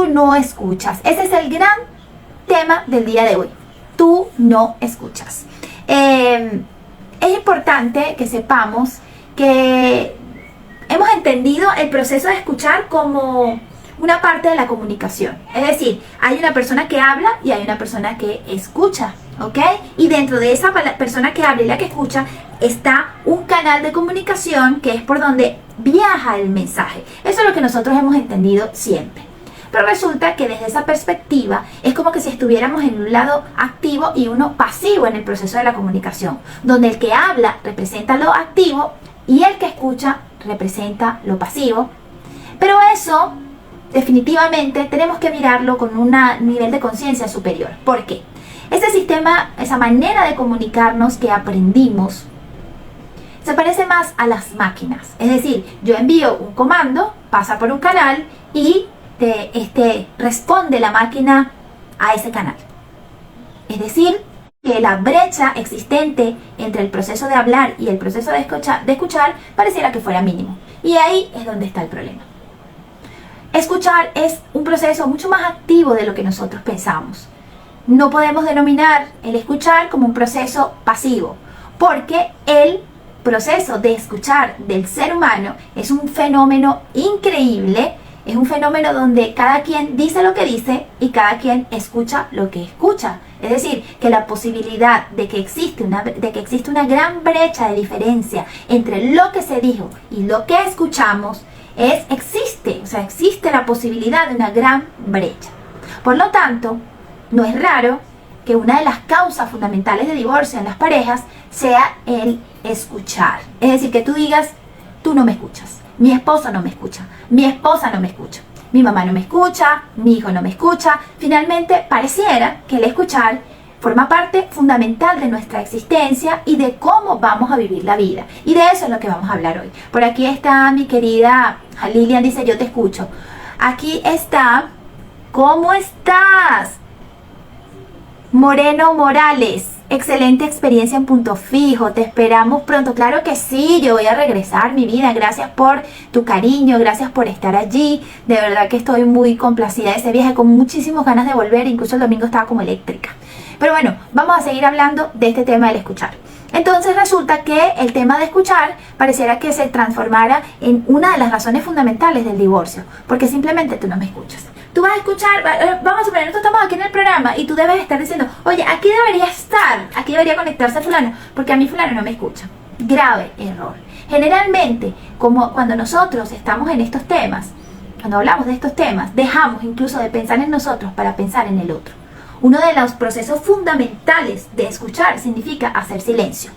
no escuchas. Ese es el gran tema del día de hoy. Tú no escuchas. Es importante que sepamos que hemos entendido el proceso de escuchar como una parte de la comunicación. Es decir, hay una persona que habla y hay una persona que escucha, ¿ok? Y dentro de esa persona que habla y la que escucha está un canal de comunicación que es por donde viaja el mensaje. Eso es lo que nosotros hemos entendido siempre. Pero resulta que desde esa perspectiva es como que si estuviéramos en un lado activo y uno pasivo en el proceso de la comunicación, donde el que habla representa lo activo y el que escucha representa lo pasivo. Pero eso definitivamente tenemos que mirarlo con un nivel de conciencia superior. ¿Por qué? Ese sistema, esa manera de comunicarnos que aprendimos, se parece más a las máquinas. Es decir, yo envío un comando, pasa por un canal y responde la máquina a ese canal. Es decir, que la brecha existente entre el proceso de hablar y el proceso de escuchar pareciera que fuera mínimo. Y ahí es donde está el problema. Escuchar es un proceso mucho más activo de lo que nosotros pensamos. No podemos denominar el escuchar como un proceso pasivo, porque el proceso de escuchar del ser humano es un fenómeno increíble. Es un fenómeno donde cada quien dice lo que dice y cada quien escucha lo que escucha. Es decir, que la posibilidad de que existe una gran brecha de diferencia entre lo que se dijo y lo que escuchamos existe. O sea, existe la posibilidad de una gran brecha. Por lo tanto, no es raro que una de las causas fundamentales de divorcio en las parejas sea el escuchar. Es decir, que tú digas, tú no me escuchas. Mi esposo no me escucha, mi esposa no me escucha, mi mamá no me escucha, mi hijo no me escucha. Finalmente, pareciera que el escuchar forma parte fundamental de nuestra existencia y de cómo vamos a vivir la vida. Y de eso es lo que vamos a hablar hoy. Por aquí está mi querida Lilian, dice yo te escucho. Aquí está, ¿cómo estás? Moreno Morales. Excelente experiencia en Punto Fijo, te esperamos pronto. Claro que sí, yo voy a regresar, mi vida. Gracias por tu cariño, gracias por estar allí. De verdad que estoy muy complacida de ese viaje, con muchísimas ganas de volver. Incluso el domingo estaba como eléctrica. Pero bueno, vamos a seguir hablando de este tema del escuchar. Entonces resulta que el tema de escuchar pareciera que se transformara en una de las razones fundamentales del divorcio, porque simplemente tú no me escuchas. Tú vas a escuchar, vamos a suponer, nosotros estamos aquí en el programa y tú debes estar diciendo, oye, aquí debería estar, aquí debería conectarse fulano, porque a mí fulano no me escucha. Grave error. Generalmente, como cuando nosotros estamos en estos temas, cuando hablamos de estos temas, dejamos incluso de pensar en nosotros para pensar en el otro. Uno de los procesos fundamentales de escuchar significa hacer silencio.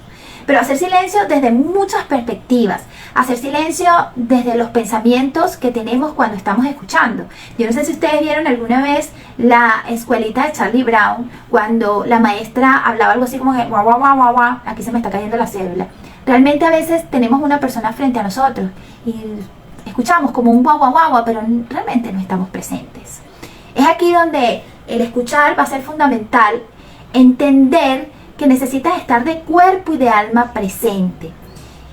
Pero hacer silencio desde muchas perspectivas. Hacer silencio desde los pensamientos que tenemos cuando estamos escuchando. Yo no sé si ustedes vieron alguna vez la escuelita de Charlie Brown, cuando la maestra hablaba algo así como que guau, guau, guau, guau, guau. Aquí se me está cayendo la cédula. Realmente a veces tenemos una persona frente a nosotros y escuchamos como un guau, guau, guau, pero realmente no estamos presentes. Es aquí donde el escuchar va a ser fundamental, entender que necesitas estar de cuerpo y de alma presente.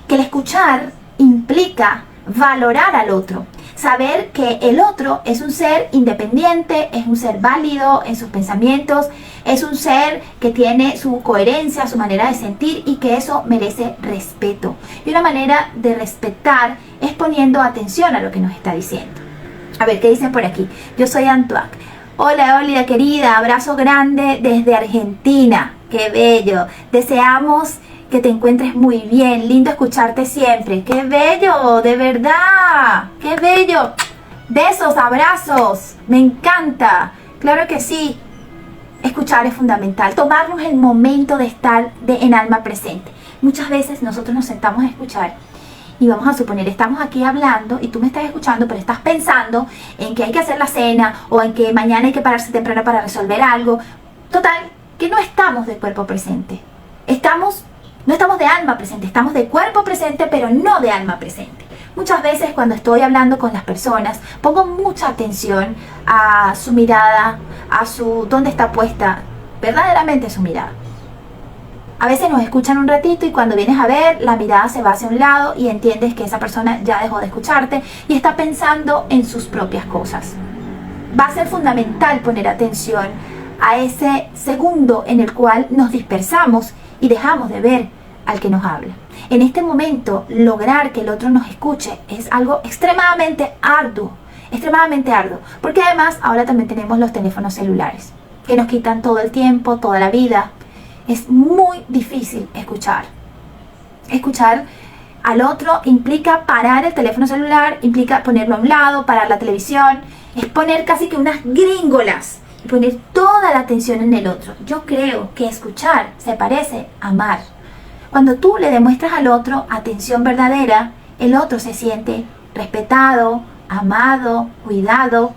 Que el escuchar implica valorar al otro, saber que el otro es un ser independiente, es un ser válido en sus pensamientos, es un ser que tiene su coherencia, su manera de sentir y que eso merece respeto. Y una manera de respetar es poniendo atención a lo que nos está diciendo. A ver, ¿qué dicen por aquí? Yo soy Antoine. Hola, Olida querida, abrazo grande desde Argentina. ¡Qué bello! Deseamos que te encuentres muy bien, lindo escucharte siempre. ¡Qué bello! ¡De verdad! ¡Qué bello! Besos, abrazos, me encanta. Claro que sí, escuchar es fundamental. Tomarnos el momento de estar en alma presente. Muchas veces nosotros nos sentamos a escuchar y vamos a suponer, estamos aquí hablando y tú me estás escuchando, pero estás pensando en que hay que hacer la cena o en que mañana hay que pararse temprano para resolver algo. Total, que no estamos de cuerpo presente. No estamos de alma presente, estamos de cuerpo presente, pero no de alma presente. Muchas veces cuando estoy hablando con las personas, pongo mucha atención a su mirada, dónde está puesta verdaderamente su mirada. A veces nos escuchan un ratito y cuando vienes a ver, la mirada se va hacia un lado y entiendes que esa persona ya dejó de escucharte y está pensando en sus propias cosas. va a ser fundamental poner atención a ese segundo en el cual nos dispersamos y dejamos de ver al que nos habla. En este momento, lograr que el otro nos escuche es algo extremadamente arduo, porque además ahora también tenemos los teléfonos celulares, que nos quitan todo el tiempo, toda la vida. Es muy difícil escuchar. Escuchar al otro implica parar el teléfono celular, implica ponerlo a un lado, parar la televisión, es poner casi que unas gringolas y poner toda la atención en el otro. Yo creo que escuchar se parece a amar. Cuando tú le demuestras al otro atención verdadera, el otro se siente respetado, amado, cuidado,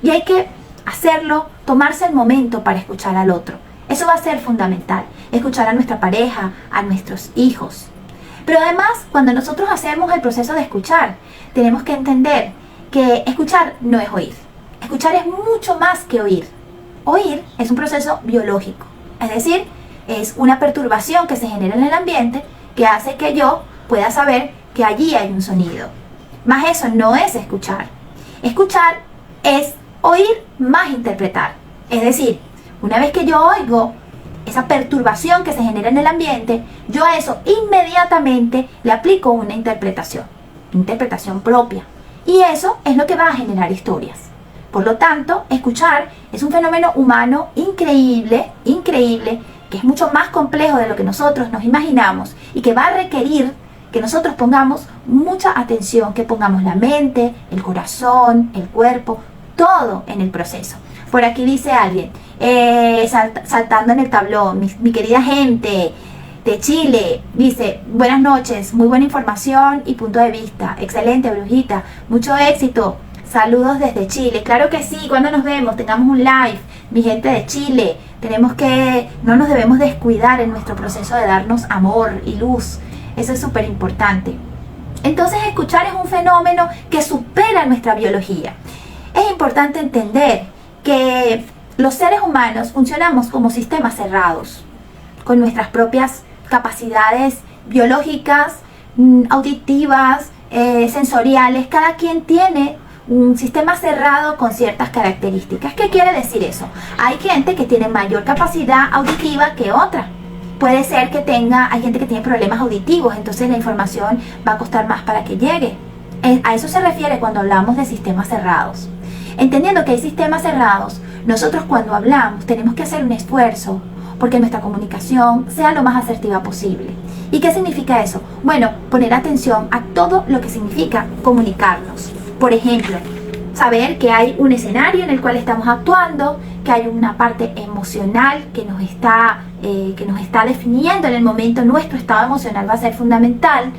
y hay que hacerlo, tomarse el momento para escuchar al otro. Eso va a ser fundamental, escuchar a nuestra pareja, a nuestros hijos. Pero además, cuando nosotros hacemos el proceso de escuchar, tenemos que entender que escuchar no es oír. Escuchar es mucho más que oír. Oír es un proceso biológico, es decir, es una perturbación que se genera en el ambiente que hace que yo pueda saber que allí hay un sonido. Más eso no es escuchar. Escuchar es oír más interpretar. Es decir, una vez que yo oigo esa perturbación que se genera en el ambiente, yo a eso inmediatamente le aplico una interpretación propia. Y eso es lo que va a generar historias. Por lo tanto, escuchar es un fenómeno humano increíble, que es mucho más complejo de lo que nosotros nos imaginamos y que va a requerir que nosotros pongamos mucha atención, que pongamos la mente, el corazón, el cuerpo, todo en el proceso. Por aquí dice alguien, saltando en el tablón, mi querida gente de Chile, dice, buenas noches, muy buena información y punto de vista, excelente brujita, mucho éxito, saludos desde Chile. Claro que sí, cuando nos vemos, tengamos un live, mi gente de Chile, no nos debemos descuidar en nuestro proceso de darnos amor y luz, eso es súper importante. Entonces escuchar es un fenómeno que supera nuestra biología. Es importante entender que los seres humanos funcionamos como sistemas cerrados, con nuestras propias capacidades biológicas, auditivas, sensoriales. Cada quien tiene un sistema cerrado con ciertas características. ¿Qué quiere decir eso? Hay gente que tiene mayor capacidad auditiva que otra. Puede ser que hay gente que tiene problemas auditivos, entonces la información va a costar más para que llegue. A eso se refiere cuando hablamos de sistemas cerrados. Entendiendo que hay sistemas cerrados, nosotros cuando hablamos tenemos que hacer un esfuerzo porque nuestra comunicación sea lo más asertiva posible. ¿Y qué significa eso? Bueno, poner atención a todo lo que significa comunicarnos. Por ejemplo, saber que hay un escenario en el cual estamos actuando, que hay una parte emocional que nos está definiendo en el momento. Nuestro estado emocional va a ser fundamental.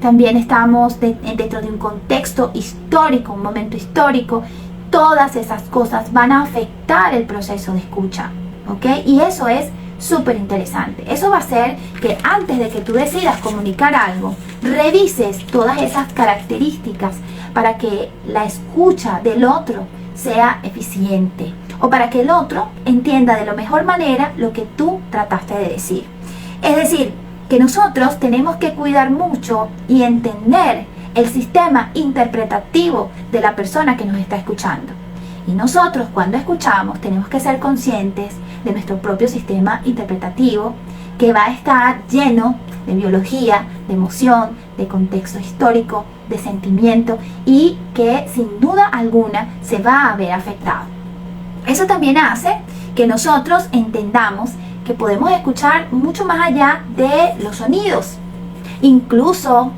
También estamos dentro de un contexto histórico, un momento histórico. Todas esas cosas van a afectar el proceso de escucha, ¿ok? Y eso es súper interesante. Eso va a hacer que antes de que tú decidas comunicar algo, revises todas esas características para que la escucha del otro sea eficiente o para que el otro entienda de la mejor manera lo que tú trataste de decir. Es decir, que nosotros tenemos que cuidar mucho y entender el sistema interpretativo de la persona que nos está escuchando. Y nosotros cuando escuchamos tenemos que ser conscientes de nuestro propio sistema interpretativo que va a estar lleno de biología, de emoción, de contexto histórico, de sentimiento y que sin duda alguna se va a ver afectado. Eso también hace que nosotros entendamos que podemos escuchar mucho más allá de los sonidos. Incluso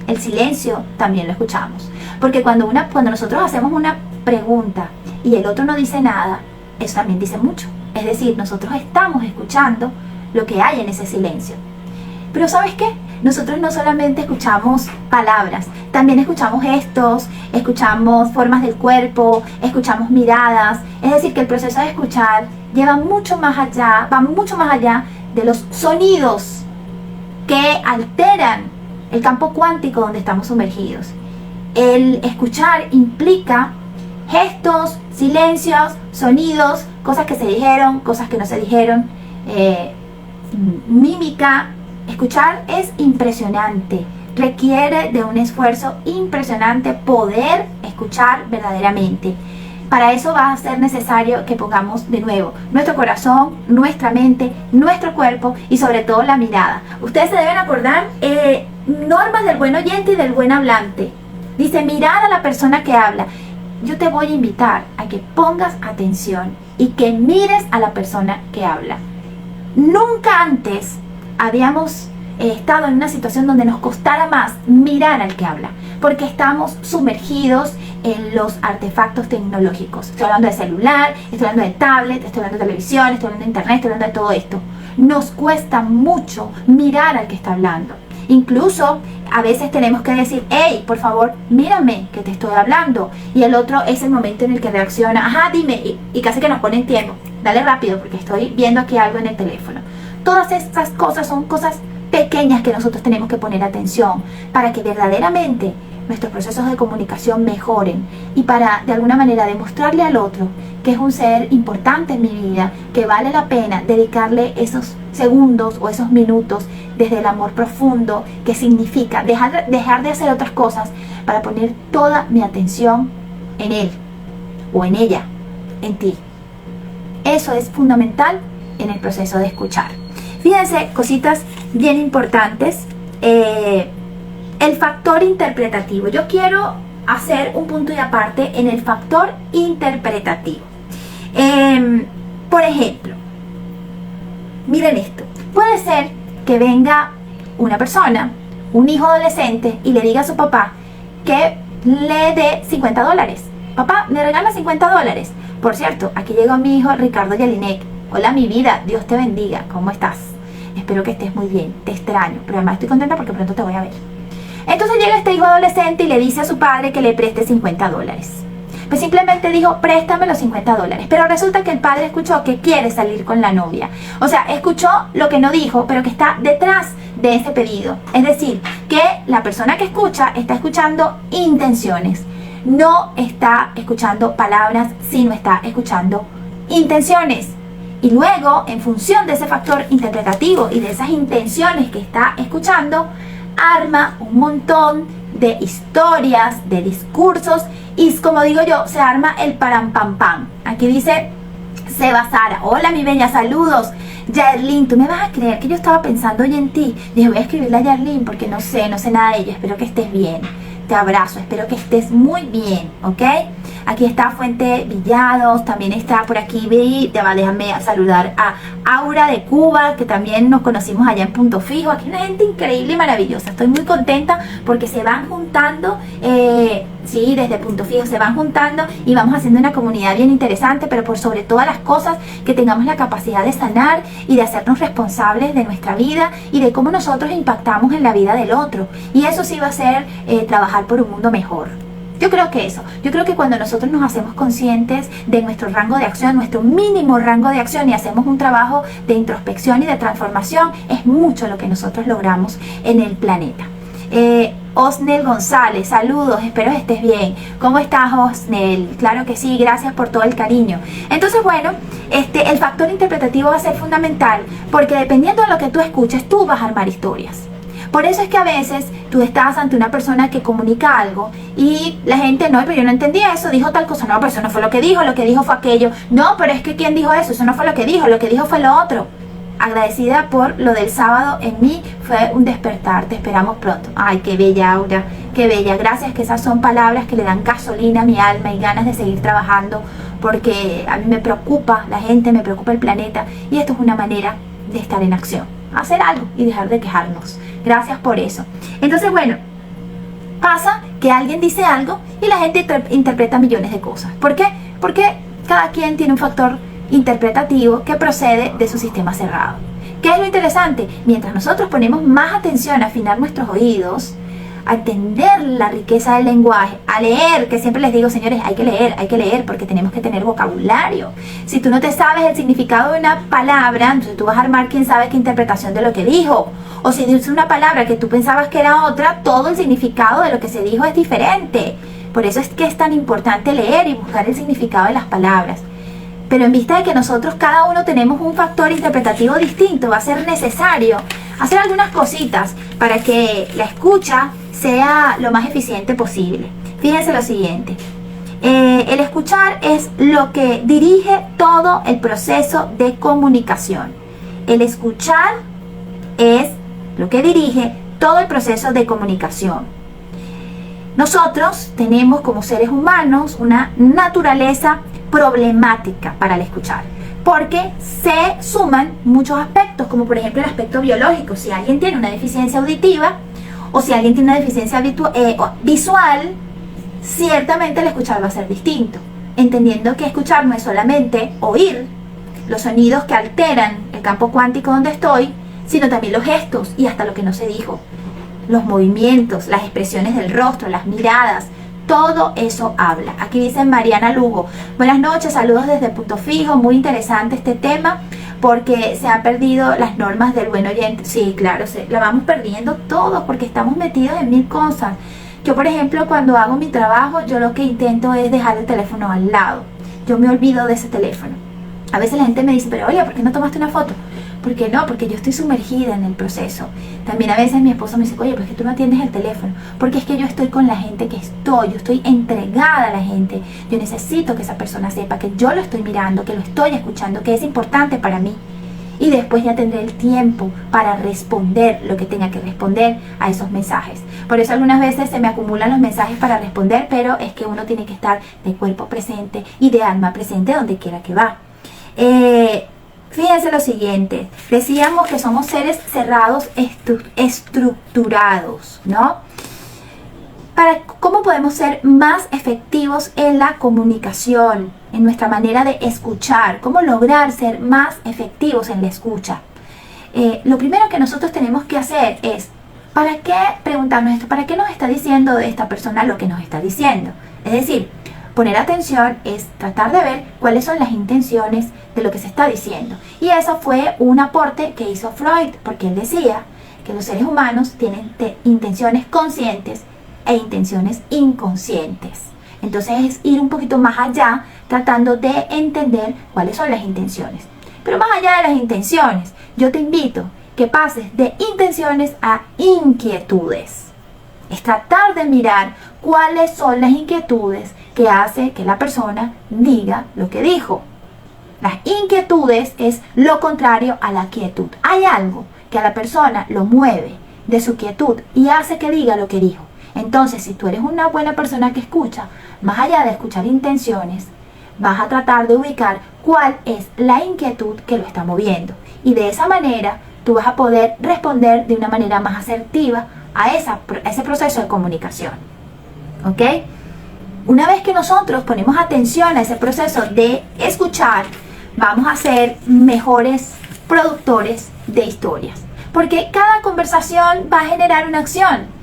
el silencio también lo escuchamos. Porque cuando nosotros hacemos una pregunta y el otro no dice nada, eso también dice mucho. Es decir, nosotros estamos escuchando lo que hay en ese silencio. Pero ¿sabes qué? Nosotros no solamente escuchamos palabras, también escuchamos gestos, escuchamos formas del cuerpo, escuchamos miradas. Es decir, que el proceso de escuchar va mucho más allá de los sonidos que alteran el campo cuántico donde estamos sumergidos. El escuchar implica gestos, silencios, sonidos, cosas que se dijeron, cosas que no se dijeron, mímica. Escuchar es impresionante, requiere de un esfuerzo impresionante poder escuchar verdaderamente. Para eso va a ser necesario que pongamos de nuevo nuestro corazón, nuestra mente, nuestro cuerpo y sobre todo la mirada. Ustedes se deben acordar normas del buen oyente y del buen hablante. Dice, mirar a la persona que habla. Yo te voy a invitar a que pongas atención y que mires a la persona que habla. Nunca antes habíamos estado en una situación donde nos costara más mirar al que habla, porque estamos sumergidos en los artefactos tecnológicos. Estoy hablando de celular, estoy hablando de tablet, estoy hablando de televisión, estoy hablando de internet, estoy hablando de todo esto. Nos cuesta mucho mirar al que está hablando. Incluso a veces tenemos que decir, hey, por favor, mírame que te estoy hablando. Y el otro es el momento en el que reacciona, ajá, dime, y casi que nos pone en tiempo. Dale rápido porque estoy viendo aquí algo en el teléfono. Todas estas cosas son cosas pequeñas que nosotros tenemos que poner atención para que verdaderamente nuestros procesos de comunicación mejoren y para de alguna manera demostrarle al otro que es un ser importante en mi vida, que vale la pena dedicarle esos segundos o esos minutos desde el amor profundo, que significa dejar de hacer otras cosas para poner toda mi atención en él o en ella, en ti. Eso es fundamental en el proceso de escuchar. Fíjense, cositas bien importantes. El factor interpretativo. Yo quiero hacer un punto y aparte en el factor interpretativo. Por ejemplo, miren esto. Puede ser que venga una persona, un hijo adolescente, y le diga a su papá que le dé $50. Papá, ¿me regala $50? Por cierto, aquí llegó mi hijo Ricardo Yelinek. Hola mi vida, Dios te bendiga. ¿Cómo estás? Espero que estés muy bien, te extraño, pero además estoy contenta porque pronto te voy a ver. Entonces llega este hijo adolescente y le dice a su padre que le preste $50. Pues simplemente dijo, préstame los $50. Pero resulta que el padre escuchó que quiere salir con la novia. O sea, escuchó lo que no dijo, pero que está detrás de ese pedido. Es decir, que la persona que escucha está escuchando intenciones. No está escuchando palabras, sino está escuchando intenciones. Y luego, en función de ese factor interpretativo y de esas intenciones que está escuchando, arma un montón de historias, de discursos, y como digo yo, se arma el param pam pam. Aquí dice Seba Sara, hola mi bella, saludos. Yarlin, tú me vas a creer que yo estaba pensando hoy en ti. Dije, voy a escribirle a Yarlin porque no sé nada de ella, espero que estés bien. Te abrazo, espero que estés muy bien, ¿ok? Aquí está Fuente Villados, también está por aquí, déjame saludar a Aura de Cuba, que también nos conocimos allá en Punto Fijo. Aquí hay una gente increíble y maravillosa. Estoy muy contenta porque se van juntando, sí, desde Punto Fijo se van juntando y vamos haciendo una comunidad bien interesante, pero por sobre todas las cosas que tengamos la capacidad de sanar y de hacernos responsables de nuestra vida y de cómo nosotros impactamos en la vida del otro. Y eso sí va a ser trabajar por un mundo mejor. Yo creo que cuando nosotros nos hacemos conscientes de nuestro rango de acción, nuestro mínimo rango de acción, y hacemos un trabajo de introspección y de transformación, es mucho lo que nosotros logramos en el planeta. Osnel González, saludos, espero que estés bien. ¿Cómo estás, Osnel? Claro que sí, gracias por todo el cariño. Entonces, bueno, el factor interpretativo va a ser fundamental porque dependiendo de lo que tú escuches, tú vas a armar historias. Por eso es que a veces tú estás ante una persona que comunica algo y la gente, no, pero yo no entendí eso, dijo tal cosa, no, pero eso no fue lo que dijo fue aquello, no, pero es que ¿quién dijo eso? Eso no fue lo que dijo fue lo otro. Agradecida por lo del sábado, en mí fue un despertar, te esperamos pronto. Ay, qué bella, Aura, qué bella, gracias, que esas son palabras que le dan gasolina a mi alma y ganas de seguir trabajando, porque a mí me preocupa la gente, me preocupa el planeta, y esto es una manera de estar en acción, hacer algo y dejar de quejarnos. Gracias por eso. Entonces, bueno, pasa que alguien dice algo y la gente interpreta millones de cosas. ¿Por qué? Porque cada quien tiene un factor interpretativo que procede de su sistema cerrado. ¿Qué es lo interesante? Mientras nosotros ponemos más atención a afinar nuestros oídos, a entender la riqueza del lenguaje, a leer, que siempre les digo, señores, hay que leer porque tenemos que tener vocabulario. Si tú no te sabes el significado de una palabra, entonces tú vas a armar quién sabe qué interpretación de lo que dijo. O si dices una palabra que tú pensabas que era otra, todo el significado de lo que se dijo es diferente. Por eso es que es tan importante leer y buscar el significado de las palabras. Pero en vista de que nosotros cada uno tenemos un factor interpretativo distinto, va a ser necesario hacer algunas cositas para que la escucha sea lo más eficiente posible. Fíjense lo siguiente. El escuchar es lo que dirige todo el proceso de comunicación. El escuchar es lo que dirige todo el proceso de comunicación. Nosotros tenemos como seres humanos una naturaleza problemática para el escuchar, porque se suman muchos aspectos, como por ejemplo el aspecto biológico. Si alguien tiene una deficiencia auditiva o si alguien tiene una deficiencia visual, ciertamente el escuchar va a ser distinto, entendiendo que escuchar no es solamente oír los sonidos que alteran el campo cuántico donde estoy, sino también los gestos y hasta lo que no se dijo, los movimientos, las expresiones del rostro, las miradas, todo eso habla. Aquí dice Mariana Lugo: buenas noches, saludos desde Punto Fijo. Muy interesante este tema porque se han perdido las normas del buen oyente. Sí, claro, la vamos perdiendo todos porque estamos metidos en mil cosas. Yo, por ejemplo, cuando hago mi trabajo, yo lo que intento es dejar el teléfono al lado. Yo me olvido de ese teléfono. A veces la gente me dice, pero oye, ¿por qué no tomaste una foto? ¿Por qué no? Porque yo estoy sumergida en el proceso. También a veces mi esposo me dice, oye, ¿por qué tú no atiendes el teléfono? Porque es que yo estoy con la gente que estoy, yo estoy entregada a la gente. Yo necesito que esa persona sepa que yo lo estoy mirando, que lo estoy escuchando, que es importante para mí. Y después ya tendré el tiempo para responder lo que tenga que responder a esos mensajes. Por eso algunas veces se me acumulan los mensajes para responder, pero es que uno tiene que estar de cuerpo presente y de alma presente donde quiera que va. Fíjense lo siguiente, decíamos que somos seres cerrados, estructurados, ¿no? ¿Cómo podemos ser más efectivos en la comunicación, en nuestra manera de escuchar? ¿Cómo lograr ser más efectivos en la escucha? Lo primero que nosotros tenemos que hacer es, ¿para qué preguntarnos esto? ¿Para qué nos está diciendo esta persona lo que nos está diciendo? Es decir, poner atención es tratar de ver cuáles son las intenciones de lo que se está diciendo. Y eso fue un aporte que hizo Freud, porque él decía que los seres humanos tienen intenciones conscientes e intenciones inconscientes. Entonces es ir un poquito más allá, tratando de entender cuáles son las intenciones. Pero más allá de las intenciones, yo te invito que pases de intenciones a inquietudes. Es tratar de mirar cuáles son las inquietudes que hace que la persona diga lo que dijo. Las inquietudes es lo contrario a la quietud. Hay algo que a la persona lo mueve de su quietud y hace que diga lo que dijo. Entonces, si tú eres una buena persona que escucha, más allá de escuchar intenciones, vas a tratar de ubicar cuál es la inquietud que lo está moviendo. Y de esa manera, tú vas a poder responder de una manera más asertiva a ese proceso de comunicación. ¿Ok? Una vez que nosotros ponemos atención a ese proceso de escuchar, vamos a ser mejores productores de historias. Porque cada conversación va a generar una acción.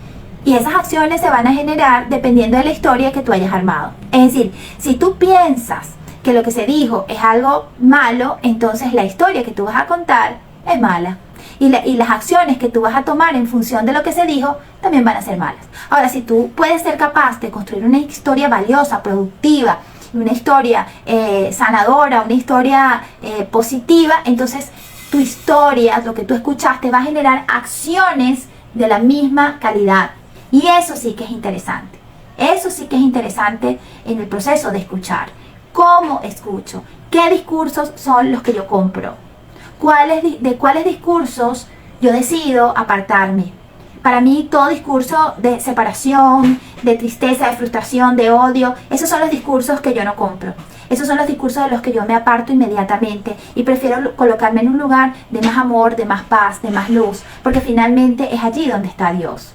Y esas acciones se van a generar dependiendo de la historia que tú hayas armado. Es decir, si tú piensas que lo que se dijo es algo malo, entonces la historia que tú vas a contar es mala. Y las acciones que tú vas a tomar en función de lo que se dijo también van a ser malas. Ahora, si tú puedes ser capaz de construir una historia valiosa, productiva, una historia sanadora, una historia positiva, entonces tu historia, lo que tú escuchaste, va a generar acciones de la misma calidad. Y eso sí que es interesante. Eso sí que es interesante en el proceso de escuchar. ¿Cómo escucho? ¿Qué discursos son los que yo compro? ¿De cuáles discursos yo decido apartarme? Para mí todo discurso de separación, de tristeza, de frustración, de odio, esos son los discursos que yo no compro. Esos son los discursos de los que yo me aparto inmediatamente y prefiero colocarme en un lugar de más amor, de más paz, de más luz, porque finalmente es allí donde está Dios.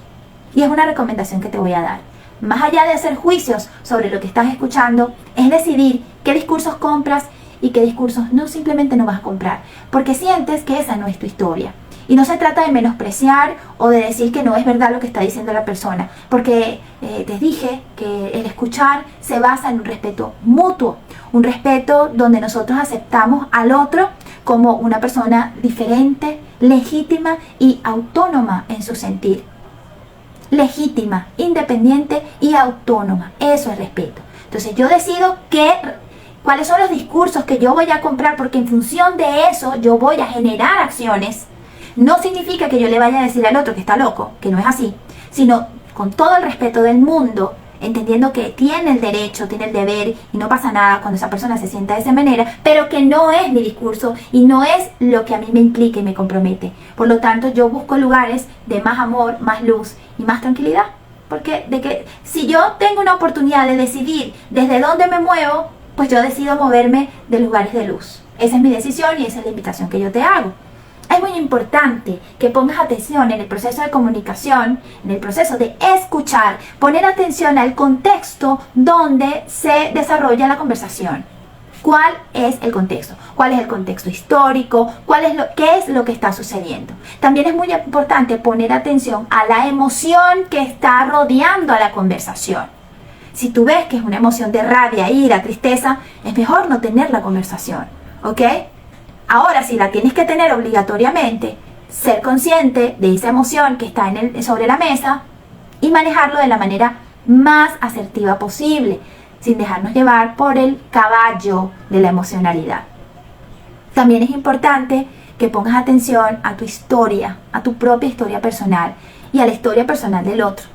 Y es una recomendación que te voy a dar. Más allá de hacer juicios sobre lo que estás escuchando, es decidir qué discursos compras y qué discursos no simplemente no vas a comprar, porque sientes que esa no es tu historia. Y no se trata de menospreciar o de decir que no es verdad lo que está diciendo la persona, porque te dije que el escuchar se basa en un respeto mutuo, un respeto donde nosotros aceptamos al otro como una persona diferente, legítima y autónoma en su sentir. Legítima, independiente y autónoma. Eso es respeto. Entonces yo decido cuáles son los discursos que yo voy a comprar, porque en función de eso yo voy a generar acciones. No significa que yo le vaya a decir al otro que está loco, que no es así, sino con todo el respeto del mundo, entendiendo que tiene el derecho, tiene el deber y no pasa nada cuando esa persona se sienta de esa manera, pero que no es mi discurso y no es lo que a mí me implica y me compromete. Por lo tanto, yo busco lugares de más amor, más luz y más tranquilidad. Porque si yo tengo una oportunidad de decidir desde dónde me muevo, pues yo decido moverme de lugares de luz. Esa es mi decisión y esa es la invitación que yo te hago. Es muy importante que pongas atención en el proceso de comunicación, en el proceso de escuchar, poner atención al contexto donde se desarrolla la conversación. ¿Cuál es el contexto? ¿Cuál es el contexto histórico? ¿Qué es lo que está sucediendo? También es muy importante poner atención a la emoción que está rodeando a la conversación. Si tú ves que es una emoción de rabia, ira, tristeza, es mejor no tener la conversación, ¿ok? Ahora, si la tienes que tener obligatoriamente, ser consciente de esa emoción que está sobre la mesa y manejarlo de la manera más asertiva posible, sin dejarnos llevar por el caballo de la emocionalidad. También es importante que pongas atención a tu historia, a tu propia historia personal y a la historia personal del otro.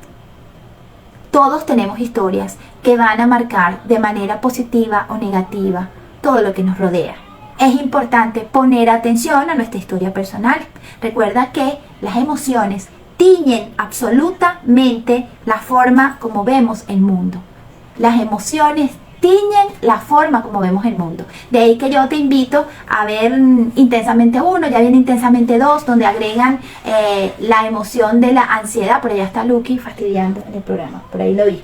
Todos tenemos historias que van a marcar de manera positiva o negativa todo lo que nos rodea. Es importante poner atención a nuestra historia personal. Recuerda que las emociones tiñen absolutamente la forma como vemos el mundo. Las emociones tiñen la forma como vemos el mundo. De ahí que yo te invito a ver Intensamente 1, ya viene Intensamente 2, donde agregan la emoción de la ansiedad. Por allá está Lucky fastidiando en el programa, por ahí lo vi.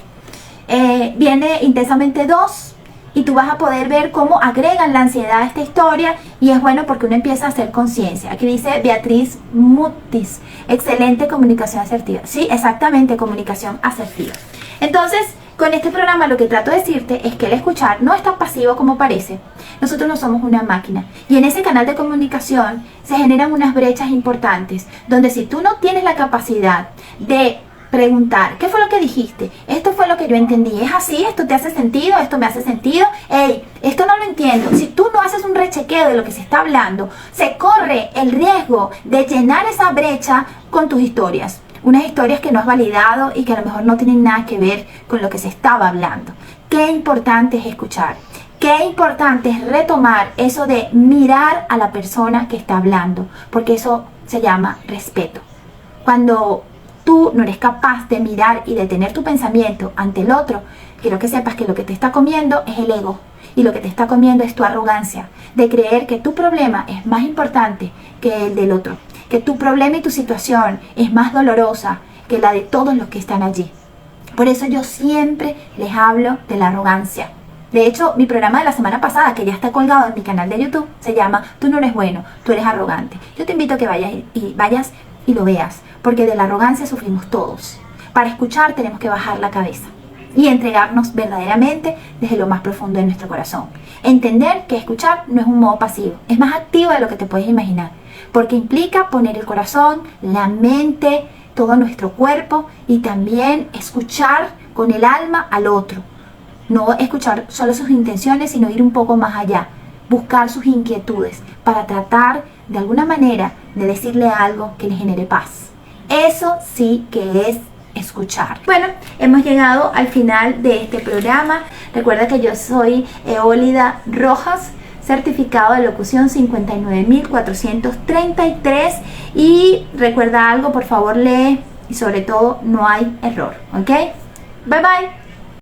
Viene Intensamente 2 y tú vas a poder ver cómo agregan la ansiedad a esta historia y es bueno porque uno empieza a hacer conciencia. Aquí dice Beatriz Mutis, excelente comunicación asertiva. Sí, exactamente, comunicación asertiva. Entonces, con este programa lo que trato de decirte es que el escuchar no es tan pasivo como parece. Nosotros no somos una máquina. Y en ese canal de comunicación se generan unas brechas importantes, donde si tú no tienes la capacidad de preguntar, ¿qué fue lo que dijiste? Esto fue lo que yo entendí. ¿Es así? ¿Esto te hace sentido? ¿Esto me hace sentido? ¡Ey! Esto no lo entiendo. Si tú no haces un rechequeo de lo que se está hablando, se corre el riesgo de llenar esa brecha con tus historias. Unas historias que no has validado y que a lo mejor no tienen nada que ver con lo que se estaba hablando. Qué importante es escuchar. Qué importante es retomar eso de mirar a la persona que está hablando, porque eso se llama respeto. Cuando tú no eres capaz de mirar y de tener tu pensamiento ante el otro, quiero que sepas que lo que te está comiendo es el ego y lo que te está comiendo es tu arrogancia de creer que tu problema es más importante que el del otro, que tu problema y tu situación es más dolorosa que la de todos los que están allí. Por eso yo siempre les hablo de la arrogancia. De hecho, mi programa de la semana pasada, que ya está colgado en mi canal de YouTube, se llama Tú no eres bueno, tú eres arrogante. Yo te invito a que vayas y lo veas, porque de la arrogancia sufrimos todos. Para escuchar tenemos que bajar la cabeza y entregarnos verdaderamente desde lo más profundo de nuestro corazón. Entender que escuchar no es un modo pasivo, es más activo de lo que te puedes imaginar, porque implica poner el corazón, la mente, todo nuestro cuerpo y también escuchar con el alma al otro. No escuchar solo sus intenciones, sino ir un poco más allá, buscar sus inquietudes para tratar de alguna manera de decirle algo que le genere paz. Eso sí que es escuchar. Bueno, hemos llegado al final de este programa. Recuerda que yo soy Eólida Rojas, certificado de locución 59433, y recuerda algo, por favor lee y sobre todo no hay error, ¿ok? Bye bye.